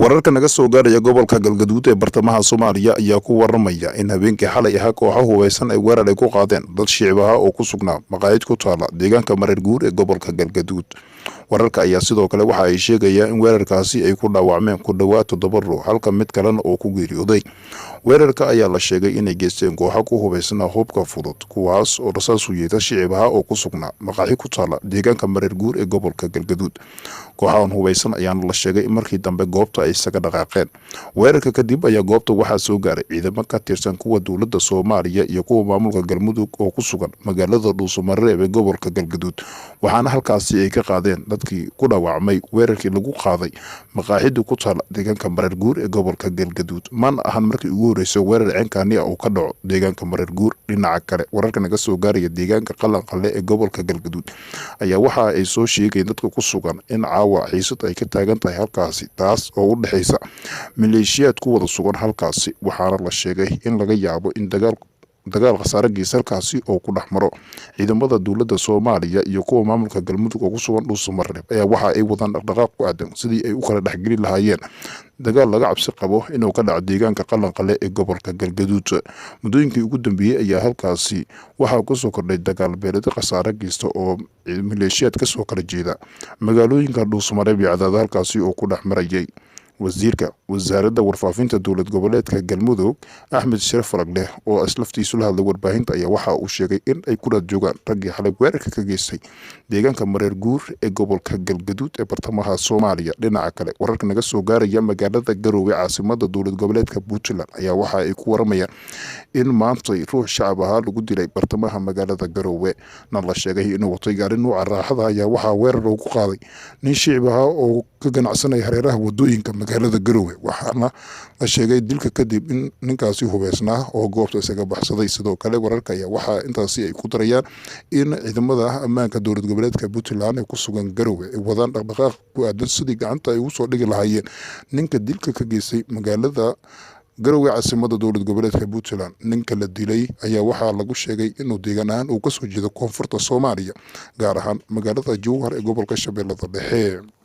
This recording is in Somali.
wararka naga soo gaaraya gobolka galgaduud ee bartamaha Soomaaliya ayaa ku waramaya in habeenkii xalay ah kooxo hubeysan ay weerar ay ku qaadeen dad shicib ah oo ku sugnaa maqaayad ku taala deegaanka mareer guur ee gobolka galgaduud. wararka ayaa sidoo kale waxa ay sheegayaan in weerarkaasi ay ku dhaawacmeen ku dhawaad 7 ruux halka mid kalena oo ku geeriyooday. weerarka ayaa la sheegay inay geysteen kooxo ku hubeysan hubka fudud kuwaas oo rasaas u yeeshay shicib ah oo ku sugnaa maqaayad ku taala deegaanka mareer guur ee gobolka galgaduud. kooxahan hubeysan ayaa la sheegay markii dambe goobta ay isaga dhaqaaqeen. weerarka kadib ayaa goobta waxaa soo gaaray ciidamo ka tirsan kuwa dowladda Soomaaliya iyo kuwa maamulka galmudug oo ku sugan magaalada Dhuusamareeb ee gobolka galgaduud, waxaana halkaasi ay ka qaadeen dadkii ku dhaawacmay weerarkii lagu qaaday maqaayada ku taala deegaanka mareer guur ee gobolka galgaduud. man ahan markii ugu horeysay weerar ceenkaani ah oo ka dhaco deegaanka mareer guur. dhinaca kale wararka naga soo gaaraya deegaanka qalanqale ee gobolka galgaduud ayaa waxa ay soo sheegayeen dadka ku sugan in caawa xiisad ay ka taagan tahay halkaasi, taas oo u dhaxaysa maleeshiyaad ku wada sugan halkaasi, waxaana la sheegay in laga yaabo in dagaal qasaare geysay halkaasi oo ku dhaxmaro ciidamada dowladda Soomaaliya iyo kuwa maamulka galmudug oo ku sugan Dhuusamareeb ayaa waxa ay wadaan dhaqdhaqaaq ku aadan sidii ay u kala dhaxgeli lahaayeen dagaal laga cabsi qabo inuu ka dhaco deegaanka qalanqale ee gobolka galgaduud. muddooyinkii ugu dambeeyay ayaa halkaasi waxaa ku soo kordhay dagaal beeleed qasaare geysta oo maleeshiyaad ka soo kala jeeda magaalooyinka Dhuusamareeb iyo Cadaad halkaasi oo ku dhaxmarayay. wasiirka wasaaradda warfaafinta dowlad goboleedka galmudug Axmed Sharaf Faragleh oo aslaftiisu la hadlay warbaahinta ayaa waxa uu sheegay in ay ku raad joogaan raggii xalay weerarka ka geystay deegaanka mareer guur ee gobolka galgaduud ee bartamaha Soomaaliya. dhinaca kale wararka naga soo gaaraya magaalada garoowe caasimada dowlad goboleedka Puntland ayaa waxa ay ku waramayaan in maanta ruux shacab ah lagu dilay bartamaha magaalada garoowe. la sheegay inuu watay gaari nooca raaxada ayaa waxa weerar uu ku qaaday nin shicib ah oo ka ganacsanaya hareeraha wadooyinka magaalada garoowe, waxaana la sheegay dilka kadib in ninkaasi hubeysnaa oo goobta isaga baxsaday. sidoo kale wararka ayaa waxa intaasi ay ku darayaan in ciidamada ammaanka dowlad goboleedka Puntland ee ku sugan garoowe ay wadaan dhaqdhaqaaq ku aadan sidii gacanta ay ugu soo dhigi lahaayeen ninka dilka ka geystay magaalada garoowe caasimada dowlad goboleedka Puntland. ninka la dilay ayaa waxaa lagu sheegay inuu deegaan ahaan uu ka soo jeedo koonfurta Soomaaliya, gaar ahaan magaalada Werar ee gobolka Shabeellada Dhexe.